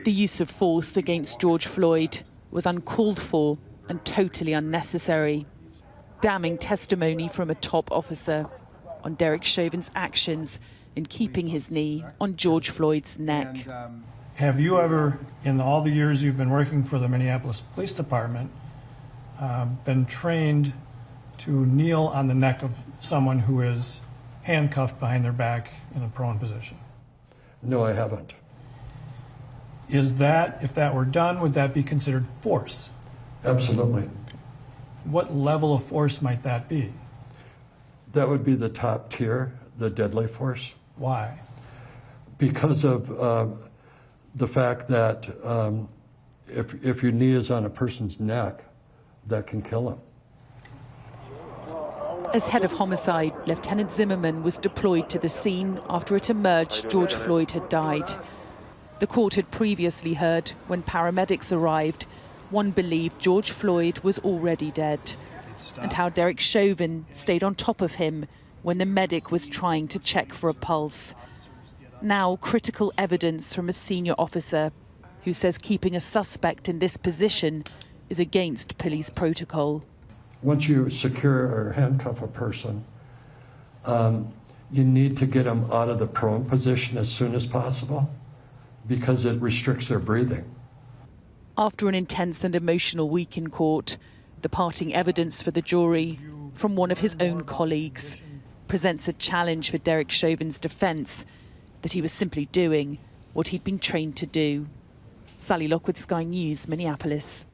The use of force against George Floyd was uncalled for and totally unnecessary. Damning testimony from a top officer on Derek Chauvin's actions in keeping his knee on George Floyd's neck. Have you ever, in all the years you've been working for the Minneapolis Police Department, been trained to kneel on the neck of someone who is handcuffed behind their back in a prone position? No, I haven't. Is that, if that were done, would that be considered force? Absolutely. What level of force might that be? That would be the top tier, the deadly force. Why? Because of the fact that if your knee is on a person's neck, that can kill him. As head of homicide, Lieutenant Zimmerman was deployed to the scene after it emerged George Floyd had died. The court had previously heard when paramedics arrived, one believed George Floyd was already dead, and how Derek Chauvin stayed on top of him when the medic was trying to check for a pulse. Now, critical evidence from a senior officer who says keeping a suspect in this position is against police protocol. Once you secure or handcuff a person, you need to get them out of the prone position as soon as possible because it restricts their breathing. After an intense and emotional week in court, the parting evidence for the jury from one of his own colleagues presents a challenge for Derek Chauvin's defence that he was simply doing what he'd been trained to do. Sally Lockwood, Sky News, Minneapolis.